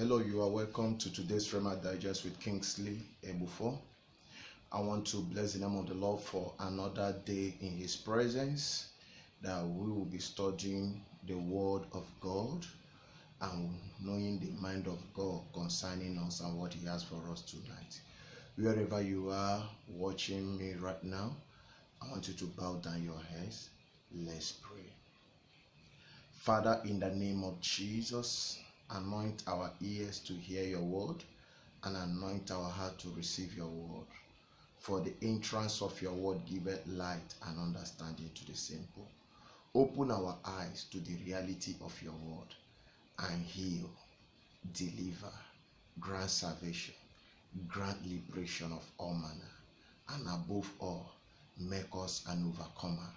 Hello, you are welcome to today's Rhema Digest with Kingsley Ebufo. I want to bless the name of the Lord for another day in His presence, that we will be studying the Word of God and knowing the mind of God concerning us and what He has for us tonight. Wherever you are watching me right now, I want you to bow down your heads. Let's pray. Father, in the name of Jesus, anoint our ears to hear your word and anoint our heart to receive your word. For the entrance of your word giveth light and understanding to the simple. Open our eyes to the reality of your word and heal, deliver, grant salvation, grant liberation of all manner, and above all, make us an overcomer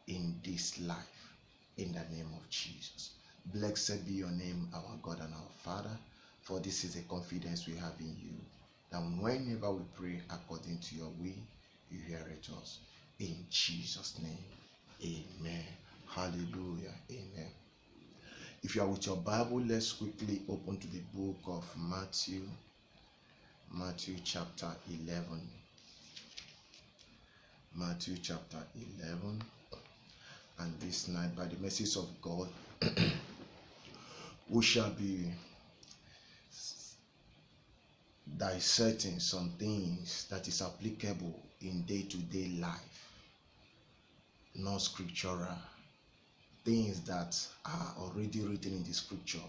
in this life. In the name of Jesus. Blessed be your name, our God and our Father, for this is a confidence we have in you, that whenever we pray according to your will, you hear it us. In Jesus' name, amen. Hallelujah, amen. If you are with your Bible, let's quickly open to the book of Matthew chapter 11. Matthew chapter 11. And this night, by the mercies of God, we shall be dissecting some things that is applicable in day-to-day life, not scriptural, things that are already written in the scripture,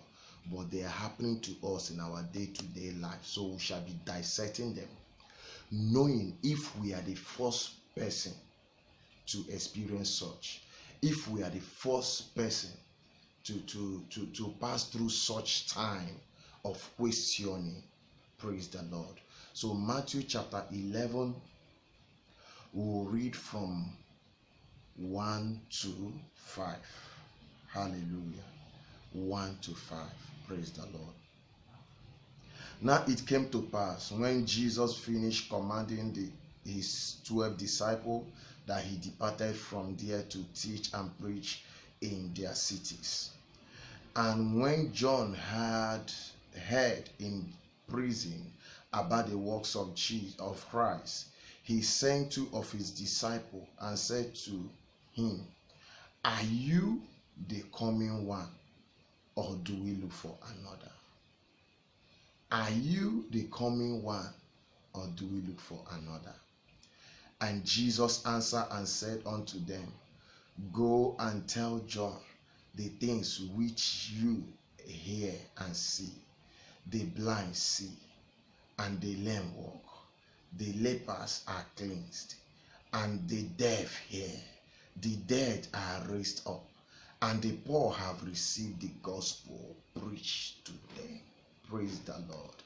but they are happening to us in our day-to-day life. So we shall be dissecting them, knowing if we are the first person to experience such. If we are the first person to pass through such time of questioning, praise the Lord. So Matthew chapter 11, we'll read from 1 to 5. Hallelujah. 1 to 5. Praise the Lord. Now it came to pass, when Jesus finished commanding his 12 disciples, that he departed from there to teach and preach in their cities. And when John had heard in prison about the works of Christ, he sent 2 of his disciples and said to him, "Are you the coming one, or do we look for another?" Are you the coming one, or do we look for another? And Jesus answered and said unto them, Go and tell John the things which you hear and see. The blind see, and the lame walk. The lepers are cleansed, and the deaf hear. The dead are raised up, and the poor have received the gospel preached to them. Praise the Lord.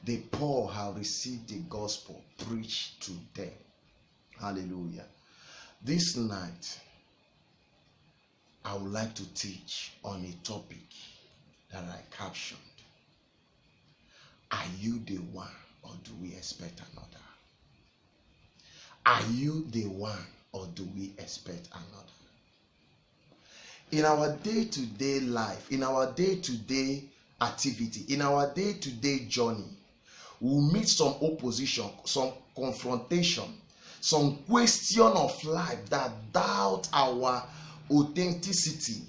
The poor have received the gospel preached to them. Hallelujah. This night, I would like to teach on a topic that I captioned. Are you the one, or do we expect another? Are you the one, or do we expect another? In our day-to-day life, in our day-to-day activity, in our day-to-day journey, we'll meet some opposition, some confrontation, some question of life that doubt our authenticity,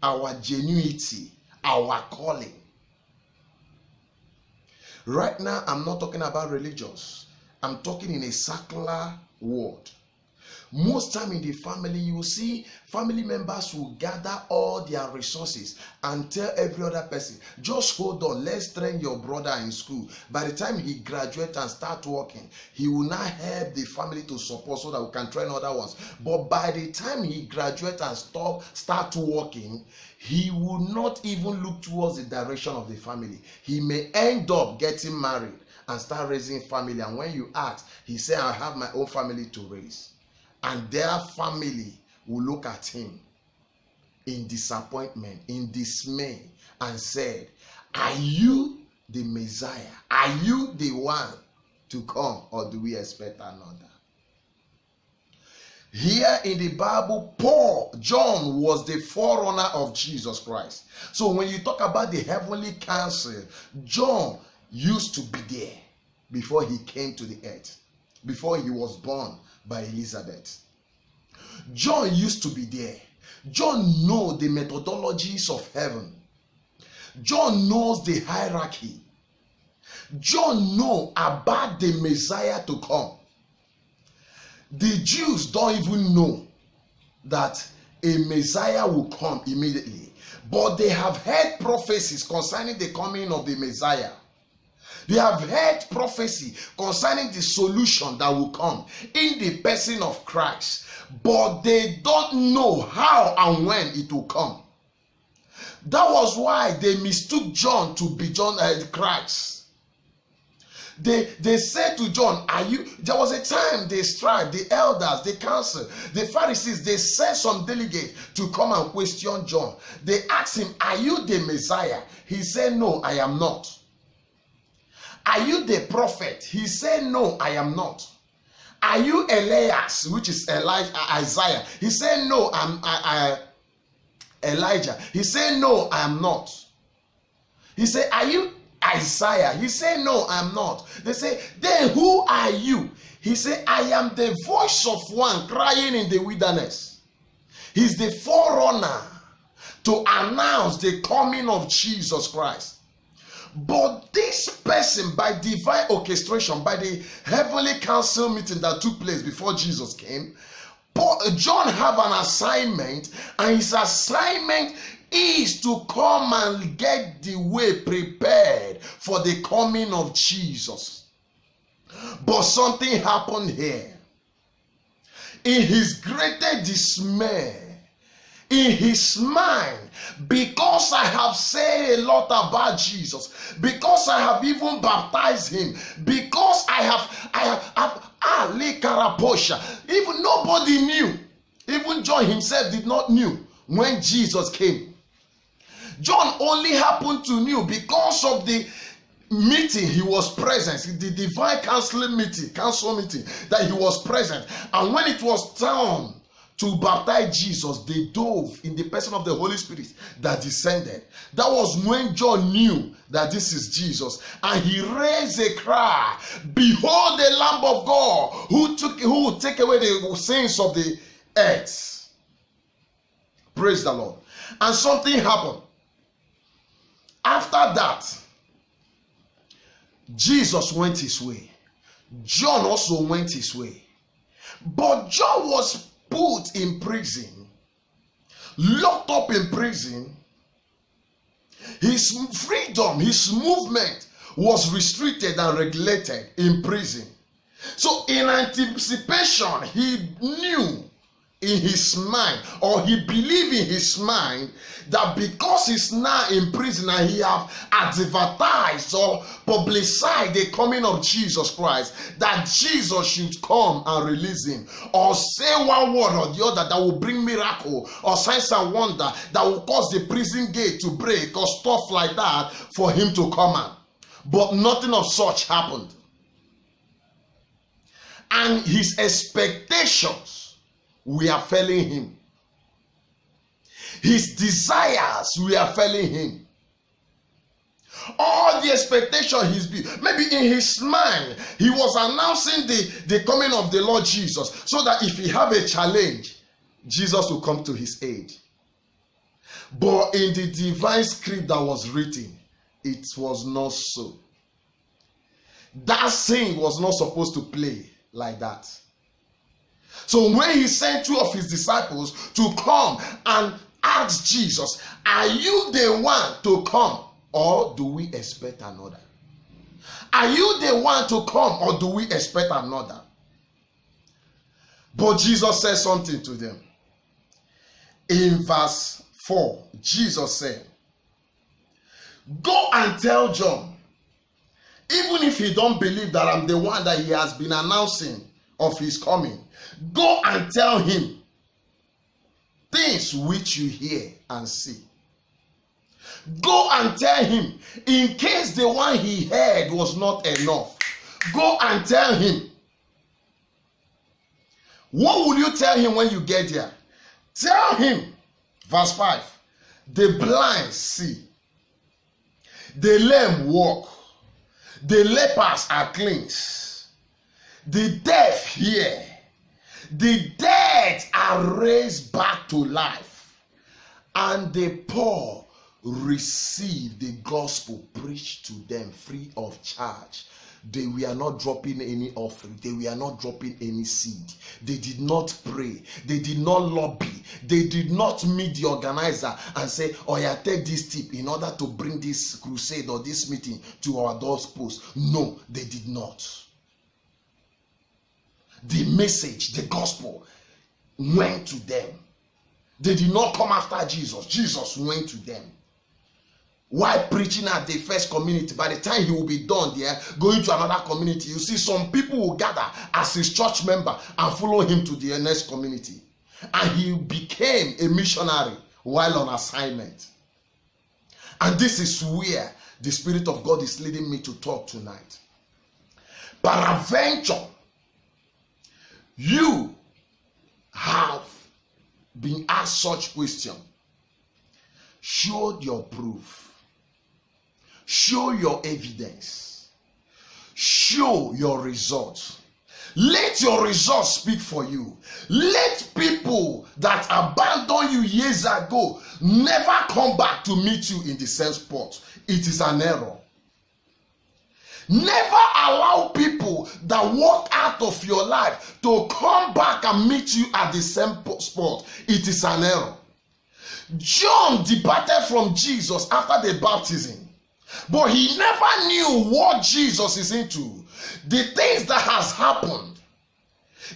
our genuinity, our calling. Right now, I'm not talking about religious. I'm talking in a secular world. Most time in the family, you will see family members will gather all their resources and tell every other person, just hold on, let's train your brother in school. By the time he graduates and start working, he will not help the family to support so that we can train other ones. But by the time he graduates and start working, he will not even look towards the direction of the family. He may end up getting married and start raising family. And when you ask, he say, I have my own family to raise. And their family will look at him in disappointment, in dismay, and said, are you the Messiah? Are you the one to come, or do we expect another? Here in the Bible, John was the forerunner of Jesus Christ. So when you talk about the heavenly council, John used to be there before he came to the earth, before he was born by Elizabeth. John used to be there. John knows the methodologies of heaven. John knows the hierarchy. John knows about the Messiah to come. The Jews don't even know that a Messiah will come immediately, but they have heard prophecies concerning the coming of the Messiah. They have heard prophecy concerning the solution that will come in the person of Christ, but they don't know how and when it will come. That was why they mistook John to be Christ. They said to John, there was a time they strived, the elders, the council, the Pharisees, they sent some delegate to come and question John. They asked him, are you the Messiah? He said, no, I am not. Are you the prophet? He said, no, I am not. Are you Elias, which is Isaiah? He said, no, I'm Elijah. He said, no, I am not. He said, are you Isaiah? He said, no, I am not. They say, then who are you? He said, I am the voice of one crying in the wilderness. He's the forerunner to announce the coming of Jesus Christ. But this person, by divine orchestration, by the heavenly council meeting that took place before Jesus came, John have an assignment, and his assignment is to come and get the way prepared for the coming of Jesus. But something happened here. In his greater dismay, in his mind, because I have said a lot about Jesus, because I have even baptized him, because I have even nobody knew, even John himself did not knew when Jesus came. John only happened to know because of the meeting he was present, the divine council meeting that he was present. And when it was time to baptize Jesus, they dove in the person of the Holy Spirit that descended. That was when John knew that this is Jesus, and he raised a cry, behold the Lamb of God who will take away the sins of the earth. Praise the Lord. And something happened. After that, Jesus went his way. John also went his way. But John was put in prison, locked up in prison. His freedom, his movement was restricted and regulated in prison. So in anticipation, he knew in his mind, or he believed in his mind, that because he's now in prison and he have advertised or publicized the coming of Jesus Christ, that Jesus should come and release him, or say one word or the other that will bring miracle or signs and wonder that will cause the prison gate to break or stuff like that for him to come out. But nothing of such happened. And his expectations, we are failing him. His desires, we are failing him. All the expectation maybe in his mind, he was announcing the coming of the Lord Jesus, so that if he have a challenge, Jesus will come to his aid. But in the divine script that was written, it was not so. That scene was not supposed to play like that. So when he sent two of his disciples to come and ask Jesus, are you the one to come, or do we expect another? Are you the one to come, or do we expect another? But Jesus said something to them. In verse 4, Jesus said, go and tell John, even if he don't believe that I'm the one that he has been announcing of his coming, go and tell him things which you hear and see. Go and tell him, in case the one he heard was not enough, go and tell him What will you tell him when you get there? Tell him, verse 5, the blind see, the lame walk, the lepers are cleansed, the deaf hear, the dead are raised back to life, and the poor receive the gospel preached to them free of charge. They were not dropping any offering. They were not dropping any seed. They did not pray. They did not lobby. They did not meet the organizer and say, oh yeah, take this tip in order to bring this crusade or this meeting to our doorpost. No, they did not. The message, the gospel went to them. They did not come after Jesus. Jesus went to them. While preaching at the first community, by the time he will be done there, going to another community, you see some people will gather as his church member and follow him to the next community. And he became a missionary while on assignment. And this is where the Spirit of God is leading me to talk tonight. Peradventure, you have been asked such question. Show your proof. Show your evidence. Show your results. Let your results speak for you. Let people that abandoned you years ago never come back to meet you in the same spot. It is an error. Never allow people that walk out of your life to come back and meet you at the same spot. It is an error. John departed from Jesus after the baptism, but he never knew what Jesus is into. The things that has happened,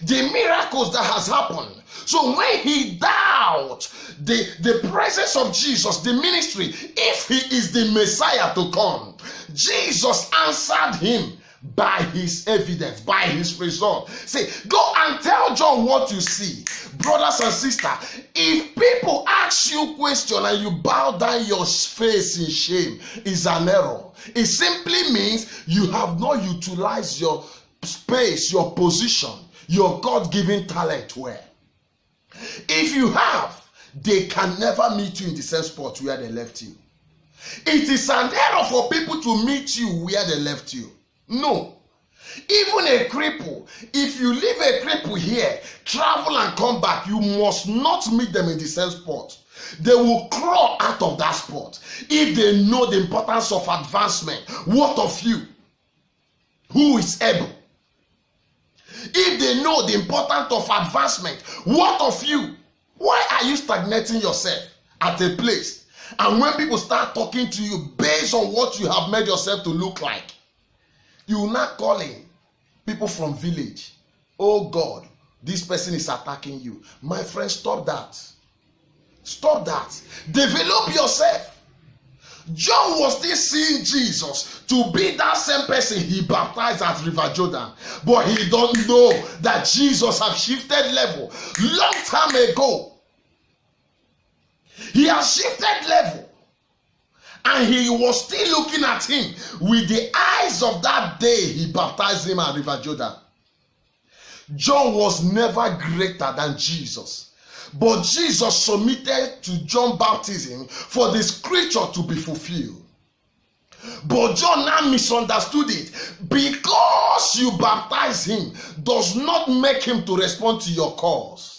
the miracles that has happened. So when he doubted the presence of Jesus, the ministry, if he is the Messiah to come, Jesus answered him by his evidence, by his result. Say, go and tell John what you see. Brothers and sisters, if people ask you question and you bow down your face in shame, is an error. It simply means you have not utilized your space, your position, your God-given talent well. If you have, they can never meet you in the same spot where they left you. It is an error for people to meet you where they left you. No. Even a cripple, if you leave a cripple here, travel and come back, you must not meet them in the same spot. They will crawl out of that spot. If they know the importance of advancement, what of you? Who is able? If they know the importance of advancement, what of you? Why are you stagnating yourself at a place? And when people start talking to you based on what you have made yourself to look like, you will not call in people from village. Oh God, this person is attacking you. My friend, stop that. Stop that. Develop yourself. John was still seeing Jesus to be that same person he baptized at River Jordan. But he don't know that Jesus have shifted level long time ago. He has shifted level. And he was still looking at him with the eyes of that day he baptized him at River Jordan. John was never greater than Jesus. But Jesus submitted to John's baptism for the scripture to be fulfilled. But John now misunderstood it. Because you baptize him does not make him to respond to your cause.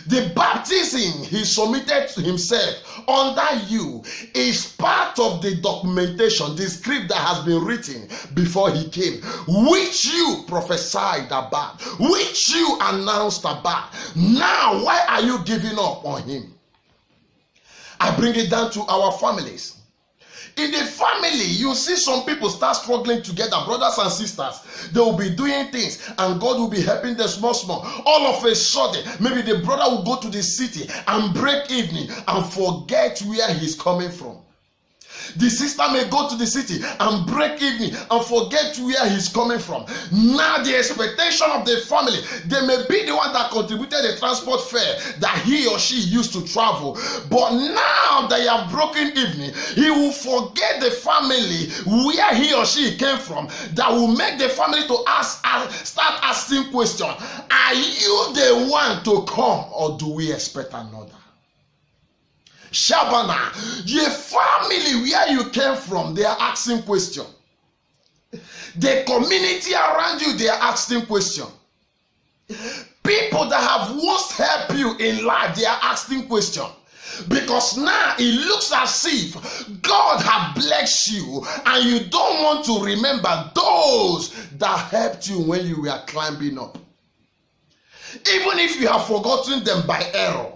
The baptism he submitted to himself under you is part of the documentation, the script that has been written before he came, which you prophesied about, which you announced about. Now, why are you giving up on him? I bring it down to our families. In the family, you see some people start struggling together, brothers and sisters. They will be doing things and God will be helping them small. All of a sudden, maybe the brother will go to the city and break evening and forget where he's coming from. The sister may go to the city and break even and forget where he's coming from. Now the expectation of the family, they may be the one that contributed the transport fare that he or she used to travel. But now that you have broken even, he will forget the family where he or she came from. That will make the family to start asking questions. Are you the one to come, or do we expect another? Shabana, the family where you came from, they are asking questions. The community around you, they are asking questions. People that have once helped you in life, they are asking questions. Because now it looks as if God has blessed you and you don't want to remember those that helped you when you were climbing up. Even if you have forgotten them by error,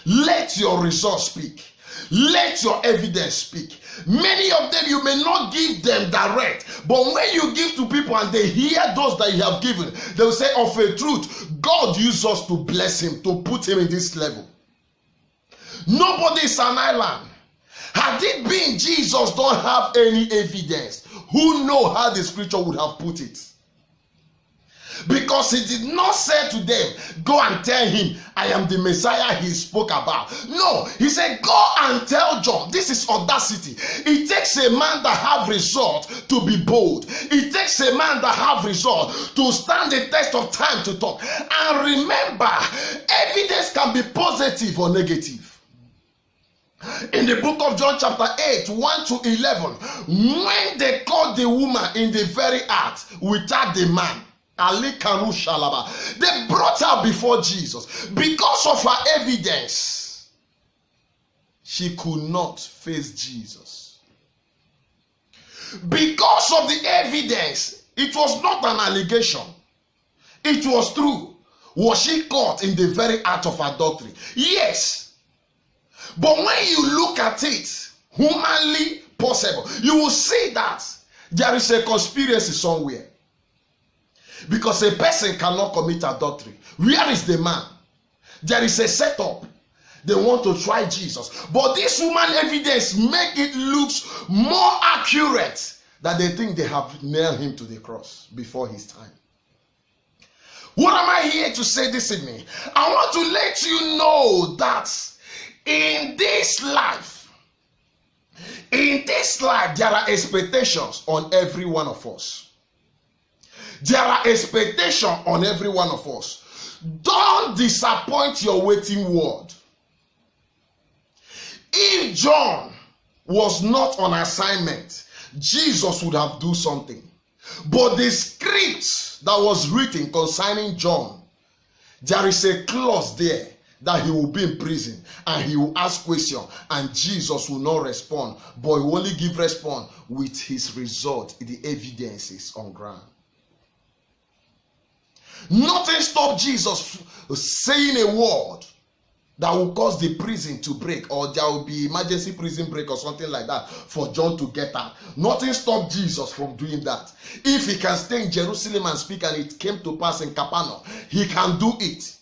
let your results speak. Let your evidence speak. Many of them you may not give them direct, but when you give to people and they hear those that you have given, they will say, of a truth, God used us to bless him, to put him in this level. Nobody is an island. Had it been Jesus don't have any evidence, who know how the scripture would have put it? Because he did not say to them, go and tell him, I am the Messiah he spoke about. No, he said, go and tell John. This is audacity. It takes a man that have result to be bold. It takes a man that have result to stand the test of time to talk. And remember, evidence can be positive or negative. In the book of John chapter 8, 1 to 11, when they caught the woman in the very act without the man, Ali Kanu Shalaba, they brought her before Jesus. Because of her evidence, she could not face Jesus. Because of the evidence, it was not an allegation. It was true. Was she caught in the very act of adultery? Yes. But when you look at it, humanly possible, you will see that there is a conspiracy somewhere. Because a person cannot commit adultery. Where is the man? There is a setup. They want to try Jesus. But this woman evidence make it look more accurate that they think they have nailed him to the cross before his time. What am I here to say this evening? I want to let you know that in this life, there are expectations on every one of us. There are expectations on every one of us. Don't disappoint your waiting word. If John was not on assignment, Jesus would have done something. But the script that was written concerning John, there is a clause there that he will be in prison and he will ask questions and Jesus will not respond, but he will only give response with his result, the evidences on ground. Nothing stopped Jesus saying a word that will cause the prison to break, or there will be emergency prison break or something like that for John to get out. Nothing stopped Jesus from doing that. If he can stay in Jerusalem and speak and it came to pass in Capernaum, he can do it.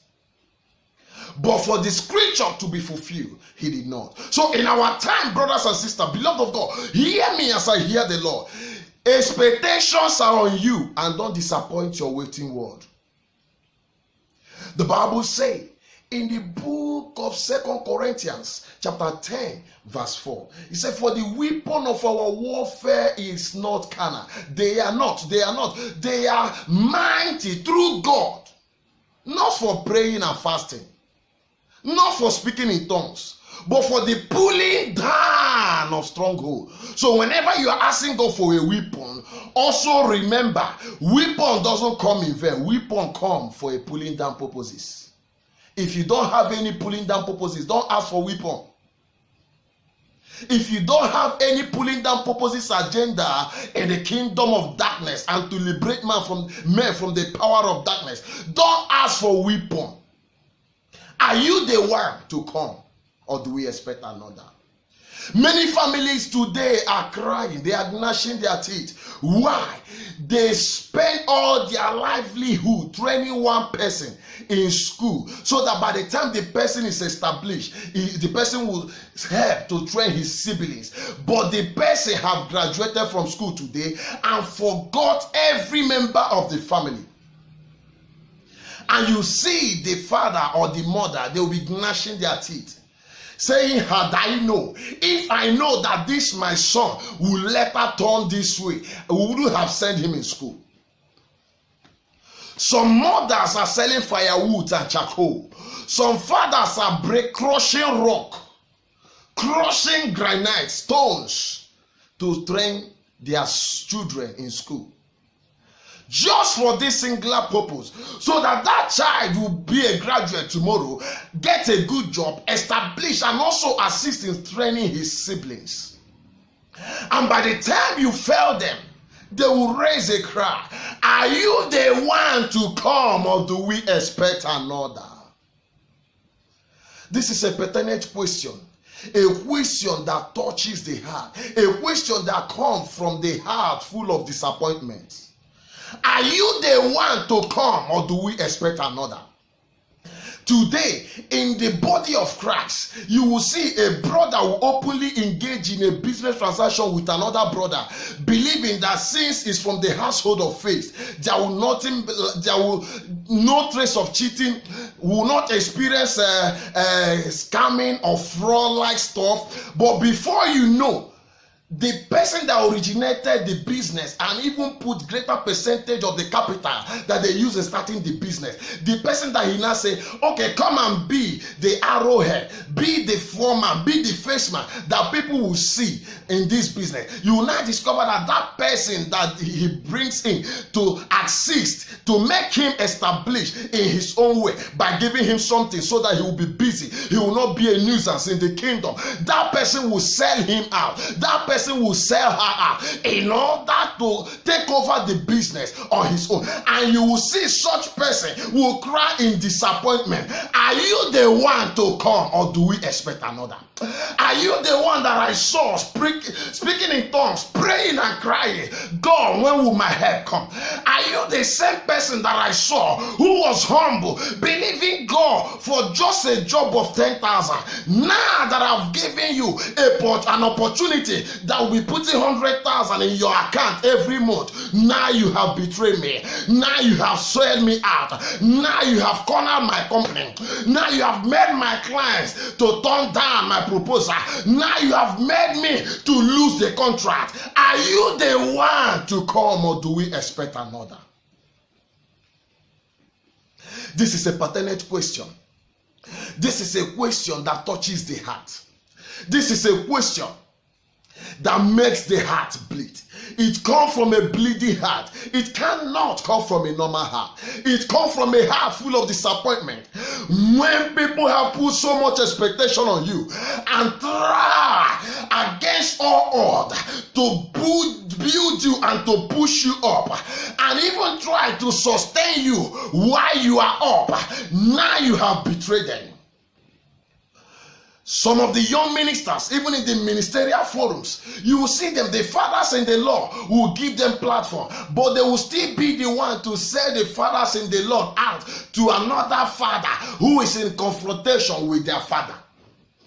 But for the scripture to be fulfilled, he did not. So in our time, brothers and sisters, beloved of God, hear me as I hear the Lord. Expectations are on you, and don't disappoint your waiting word. The Bible says in the book of 2 Corinthians chapter 10 verse 4, it said, for the weapon of our warfare is not carnal. They are mighty through God, not for praying and fasting, not for speaking in tongues, but for the pulling down of stronghold. So whenever you are asking God for a weapon, also remember, weapon doesn't come in vain. Weapon come for a pulling down purposes. If you don't have any pulling down purposes, don't ask for weapon. If you don't have any pulling down purposes agenda in the kingdom of darkness and to liberate man from the power of darkness, don't ask for weapon. Are you the one to come, or do we expect another? Many families today are crying, they are gnashing their teeth. Why? They spend all their livelihood training one person in school, so that by the time the person is established, the person will help to train his siblings. But the person have graduated from school today and forgot every member of the family. And you see the father or the mother, they will be gnashing their teeth, saying, had I know, if I know that this my son will later turn this way, I wouldn't have sent him in school. Some mothers are selling firewood and charcoal. Some fathers are crushing rock, crushing granite, stones to train their children in school. Just for this singular purpose, so that that child will be a graduate tomorrow, get a good job, establish, and also assist in training his siblings. And by the time you fail them, they will raise a cry. Are you the one to come, or do we expect another? This is a pertinent question. A question that touches the heart. A question that comes from the heart full of disappointment. Are you the one to come, or do we expect another? Today, in the body of Christ, you will see a brother who openly engage in a business transaction with another brother, believing that since it's from the household of faith, there will no trace of cheating, will not experience scamming or fraud-like stuff. But before you know, the person that originated the business and even put greater percentage of the capital that they use in starting the business, the person that he now say, okay, come and be the arrowhead, be the foreman, be the face man that people will see in this business, you will now discover that that person that he brings in to assist, to make him establish in his own way by giving him something so that he will be busy, he will not be a nuisance in the kingdom, that person will sell him out, that person will sell her out in order to take over the business on his own. And you will see such person will cry in disappointment. Are you the one to come, or do we expect another? Are you the one that I saw speaking in tongues, praying and crying, God, when will my help come? Are you the same person that I saw who was humble, believing God for just a job of 10,000? Now that I've given you an opportunity that will be putting 100,000 in your account every month, now you have betrayed me. Now you have sold me out. Now you have cornered my company. Now you have made my clients to turn down my proposal. Now you have made me to lose the contract. Are you the one to come, or do we expect another? This is a pertinent question. This is a question that touches the heart. This is a question that makes the heart bleed. It comes from a bleeding heart. It cannot come from a normal heart. It comes from a heart full of disappointment. When people have put so much expectation on you and try against all odds to build you and to push you up, and even try to sustain you while you are up, now you have betrayed them. Some of the young ministers, even in the ministerial forums, you will see them, the fathers in the Lord will give them platform, but they will still be the one to sell the fathers in the Lord out to another father who is in confrontation with their father.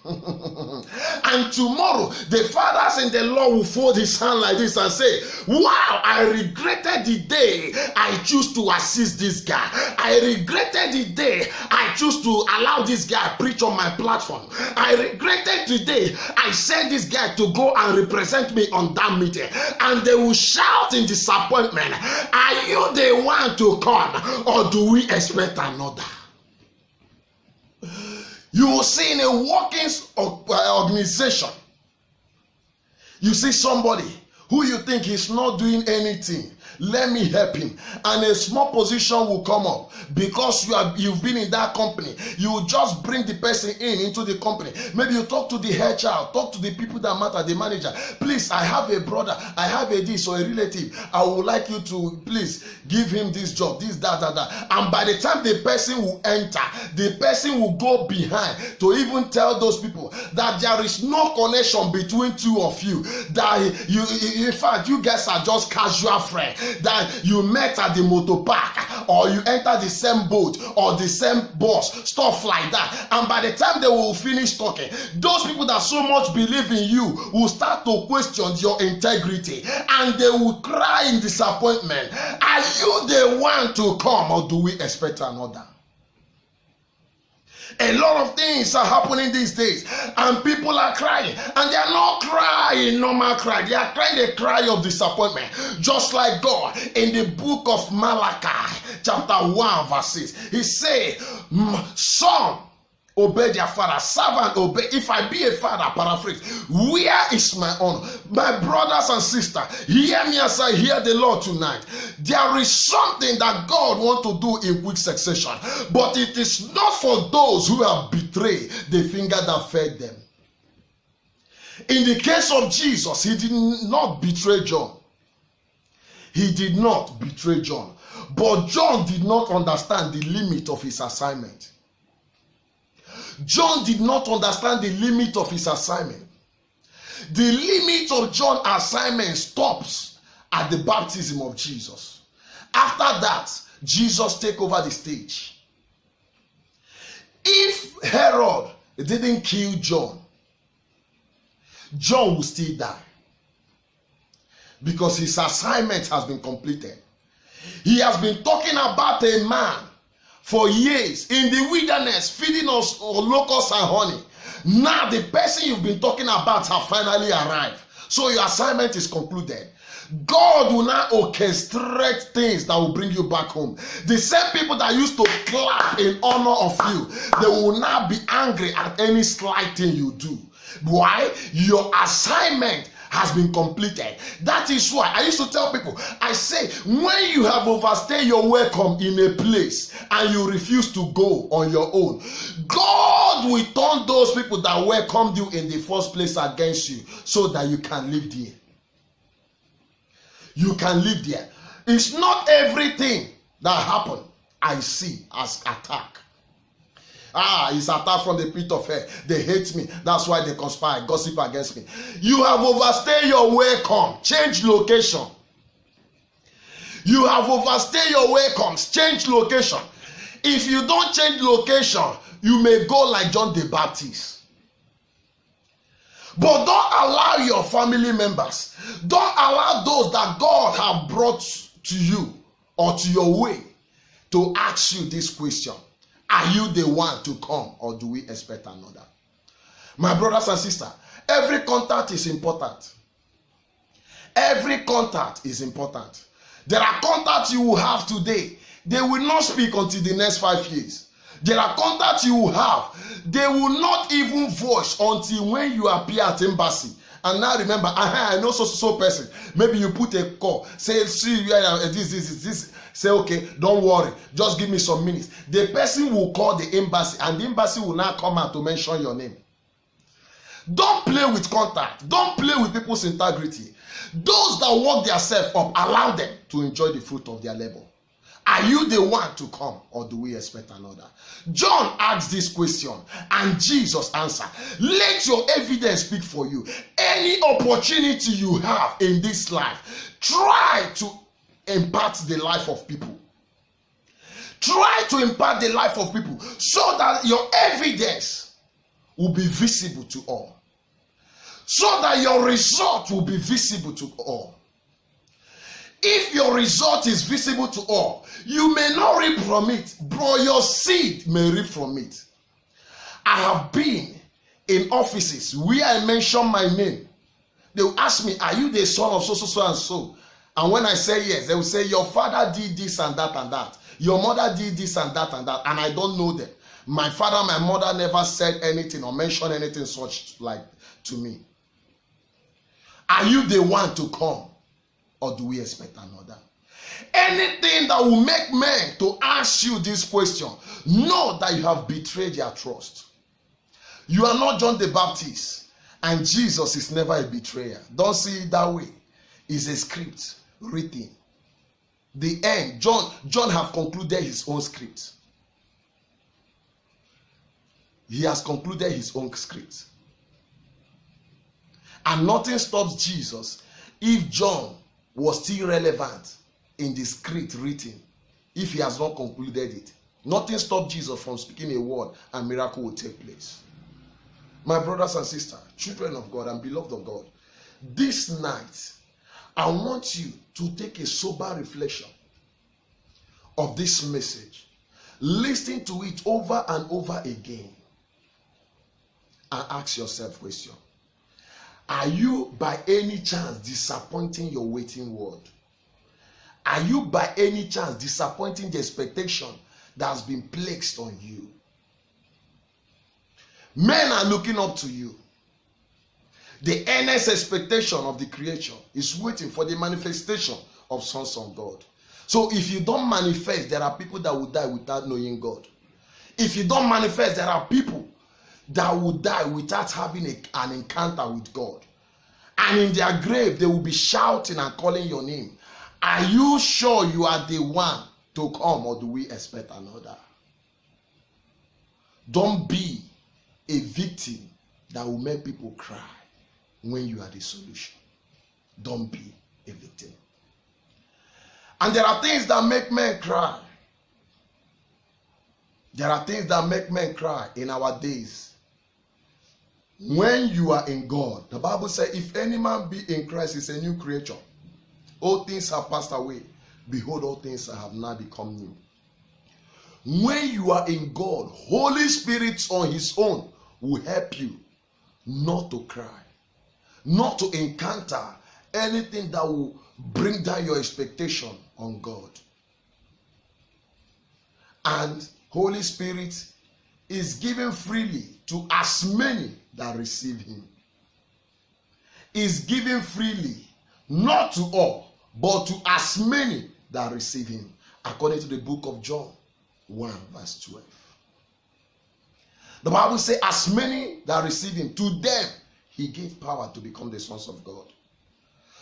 And tomorrow the fathers in the Lord will fold his hand like this and say, wow, I regretted the day I choose to assist this guy. I regretted the day I choose to allow this guy preach on my platform. I regretted the day I sent this guy to go and represent me on that meeting. And they will shout in disappointment, are you the one to come, or do we expect another? You will see in a working organization, you see somebody who you think is not doing anything, let me help him. And a small position will come up because you've been in that company. You will just bring the person into the company. Maybe you talk to the HR, talk to the people that matter, the manager. Please, I have a brother, I have a this or a relative. I would like you to please give him this job, this, that. And by the time the person will enter, the person will go behind to even tell those people that there is no connection between two of you. That you, in fact, you guys are just casual friends. That you met at the motor park, or you enter the same boat or the same bus, stuff like that. And by the time they will finish talking, those people that so much believe in you will start to question your integrity, and they will cry in disappointment. Are you the one to come, or do we expect another? A lot of things are happening these days, and people are crying, and they are not crying normal cry. They are crying the cry of disappointment, just like God in the book of Malachi chapter 1 verse 6. He said, son, obey their father, servant, obey. If I be a father, paraphrase, where is my honor? My brothers and sisters, hear me as I hear the Lord tonight. There is something that God wants to do in quick succession, but it is not for those who have betrayed the finger that fed them. In the case of Jesus, he did not betray John. He did not betray John. But John did not understand the limit of his assignment. John did not understand the limit of his assignment. The limit of John's assignment stops at the baptism of Jesus. After that, Jesus takes over the stage. If Herod didn't kill John, John will still die, because his assignment has been completed. He has been talking about a man for years in the wilderness, feeding us locusts and honey. Now the person you've been talking about has finally arrived. So your assignment is concluded. God will now orchestrate things that will bring you back home. The same people that used to clap in honor of you, they will now be angry at any slight thing you do. Why? Your assignment has been completed. That is why I used to tell people, I say, when you have overstayed your welcome in a place and you refuse to go on your own, God will turn those people that welcomed you in the first place against you, so that you can live there. You can live there. It's not everything that happened I see as attack. It's attack from the pit of hell. They hate me. That's why they conspire, gossip against me. You have overstayed your welcome. Change location. You have overstayed your welcomes. Change location. If you don't change location, you may go like John the Baptist. But don't allow your family members, don't allow those that God have brought to you or to your way to ask you this question. Are you the one to come, or do we expect another? My brothers and sisters, every contact is important. Every contact is important. There are contacts you will have today. They will not speak until the next 5 years. There are contacts you will have. They will not even voice until when you appear at embassy. And now remember, I know so person. Maybe you put a call, say, see, this. Say, okay, don't worry, just give me some minutes. The person will call the embassy, and the embassy will now come out to mention your name. Don't play with contact. Don't play with people's integrity. Those that work themselves up, allow them to enjoy the fruit of their labor. Are you the one to come, or do we expect another? John asked this question, and Jesus answered. Let your evidence speak for you. Any opportunity you have in this life, try to impart the life of people. Try to impart the life of people so that your evidence will be visible to all. So that your result will be visible to all. If your result is visible to all, you may not reap from it, but your seed may reap from it. I have been in offices where I mention my name. They will ask me, are you the son of so and so? And when I say yes, they will say, your father did this and that and that. Your mother did this and that and that. And I don't know them. My father, my mother never said anything or mentioned anything such like to me. Are you the one to come, or do we expect another? Anything that will make men to ask you this question, know that you have betrayed their trust. You are not John the Baptist, and Jesus is never a betrayer. Don't see it that way. It's a script written. The end. John have concluded his own script. He has concluded his own script. And nothing stops Jesus if John was still relevant in the script written, if he has not concluded it. Nothing stops Jesus from speaking a word and miracle will take place. My brothers and sisters, children of God and beloved of God, this night, I want you to take a sober reflection of this message. Listen to it over and over again and ask yourself a question. Are you by any chance disappointing your waiting word? Are you by any chance disappointing the expectation that has been placed on you? Men are looking up to you. The earnest expectation of the creation is waiting for the manifestation of sons of God. So if you don't manifest, there are people that will die without knowing God. If you don't manifest, there are people that will die without having an encounter with God. And in their grave, they will be shouting and calling your name. Are you sure you are the one to come, or do we expect another? Don't be a victim that will make people cry when you are the solution. Don't be a victim. And there are things that make men cry. There are things that make men cry in our days. When you are in God, the Bible says, if any man be in Christ, is a new creature. All things have passed away. Behold, all things have now become new. When you are in God, Holy Spirit on his own will help you not to cry, not to encounter anything that will bring down your expectation on God. And Holy Spirit is given freely to as many that receive him. Is given freely, not to all, but to as many that receive him, according to the book of John 1 verse 12. The Bible says, as many that receive him, to them he gave power to become the sons of God.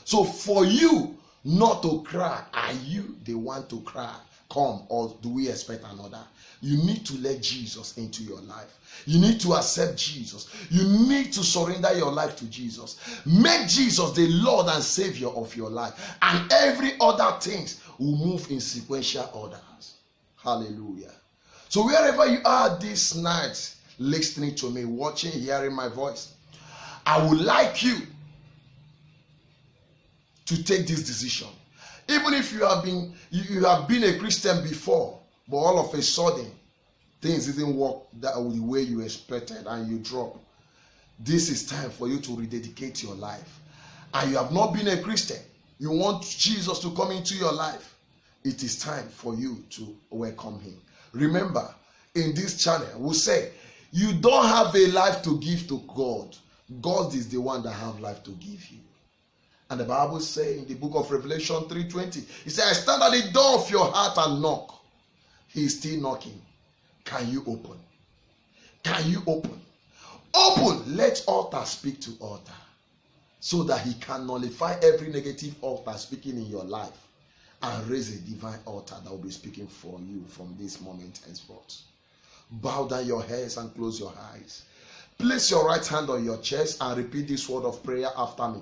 So for you not to cry, are you the one to cry? Come, or do we expect another? You need to let Jesus into your life. You need to accept Jesus. You need to surrender your life to Jesus. Make Jesus the Lord and Savior of your life. And every other things will move in sequential orders. Hallelujah. So wherever you are this night, listening to me, watching, hearing my voice, I would like you to take this decision. Even if you have been a Christian before, but all of a sudden things didn't work the way you expected and you drop. This is time for you to rededicate your life. And you have not been a Christian. You want Jesus to come into your life. It is time for you to welcome him. Remember, in this channel, we say, you don't have a life to give to God. God is the one that have life to give you. And the Bible says in the book of Revelation 3:20, it says, I stand at the door of your heart and knock. He is still knocking. Can you open? Can you open? Open. Let altar speak to altar, so that he can nullify every negative altar speaking in your life and raise a divine altar that will be speaking for you from this moment henceforth. Bow down your heads and close your eyes. Place your right hand on your chest and repeat this word of prayer after me.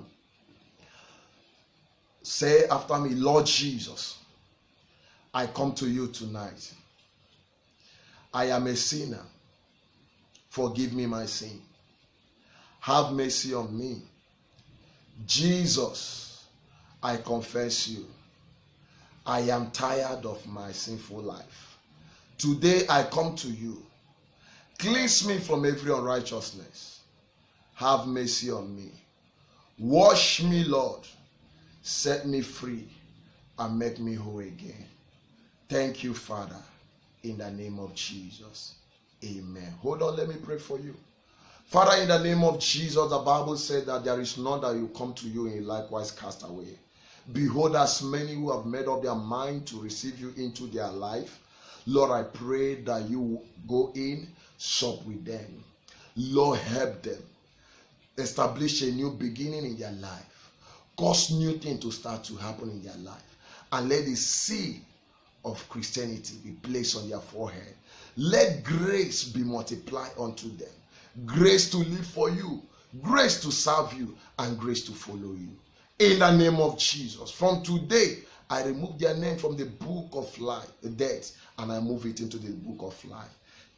Say after me, Lord Jesus, I come to you tonight. I am a sinner. Forgive me my sin. Have mercy on me. Jesus, I confess you. I am tired of my sinful life. Today I come to you. Cleanse me from every unrighteousness. Have mercy on me. Wash me, Lord. Set me free and make me whole again. Thank you, Father, in the name of Jesus. Amen. Hold on, let me pray for you. Father, in the name of Jesus, the Bible said that there is none that will come to you and likewise cast away. Behold, as many who have made up their mind to receive you into their life, Lord, I pray that you go in, sup with them. Lord, help them. Establish a new beginning in their life. Cause new things to start to happen in their life. And let the seed of Christianity be placed on their forehead. Let grace be multiplied unto them. Grace to live for you, grace to serve you, and grace to follow you. In the name of Jesus. From today, I remove their name from the book of life, the death, and I move it into the book of life.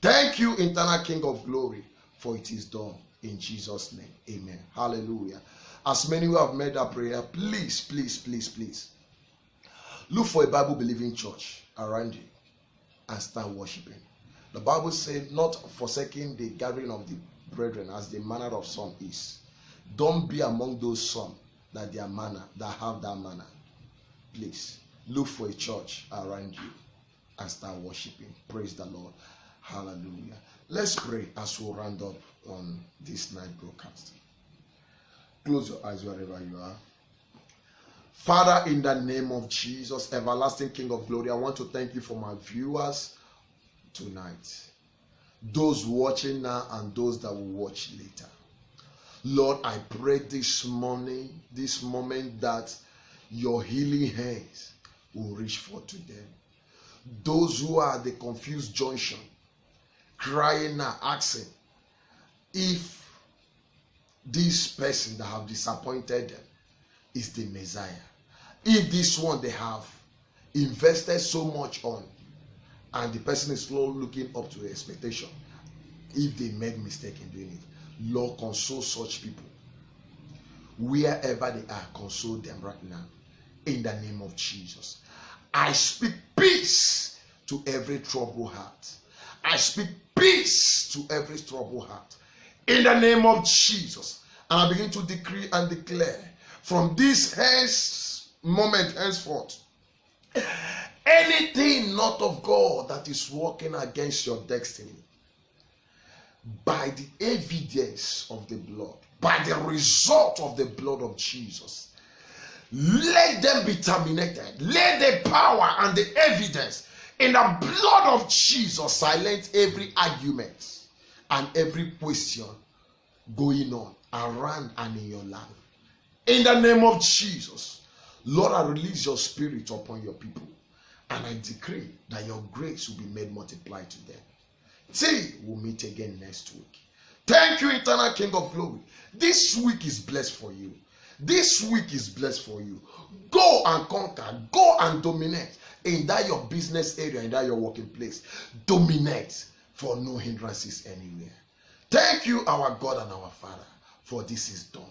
Thank you, eternal King of glory, for it is done. In Jesus' name, amen. Hallelujah. As many who have made that prayer, please, please, please, please, look for a Bible-believing church around you and start worshiping. The Bible said, not forsaking the gathering of the brethren as the manner of some is. Don't be among those some that have that manner. Please, look for a church around you and start worshiping. Praise the Lord. Hallelujah. Let's pray as we round up on this night broadcast. Close your eyes wherever you are. Father, in the name of Jesus, everlasting King of glory, I want to thank you for my viewers tonight. Those watching now and those that will watch later. Lord, I pray this moment that your healing hands will reach forth to them. Those who are at the confused junction, crying now, asking if this person that have disappointed them is the Messiah. If this one they have invested so much on and the person is slowly looking up to the expectation, if they made mistake in doing it, Lord, console such people. Wherever they are, console them right now. In the name of Jesus. I speak peace to every troubled heart. I speak peace to every troubled heart. In the name of Jesus. And I begin to decree and declare from this moment henceforth, anything not of God that is working against your destiny, by the evidence of the blood, by the result of the blood of Jesus, let them be terminated. Let the power and the evidence in the blood of Jesus silence every argument and every question going on around and in your life. In the name of Jesus, Lord, I release your spirit upon your people, and I decree that your grace will be made multiplied to them. See, we'll meet again next week. Thank you, eternal King of glory. This week is blessed for you. This week is blessed for you. Go and conquer. Go and dominate in that your business area, in that your working place. Dominate, for no hindrances anywhere. Thank you, our God and our Father, for this is done.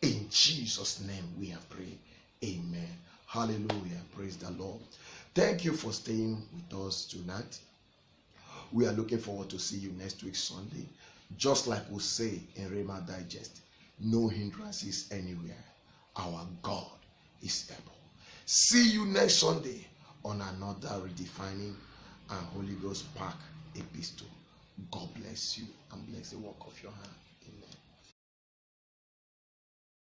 In Jesus' name we have prayed. Amen. Hallelujah. Praise the Lord. Thank you for staying with us tonight. We are looking forward to see you next week Sunday. Just like we say in Rhema Digest, no hindrances anywhere. Our God is able. See you next Sunday on another redefining and Holy Ghost Pack epistle. God bless you and bless the work of your hand. Amen.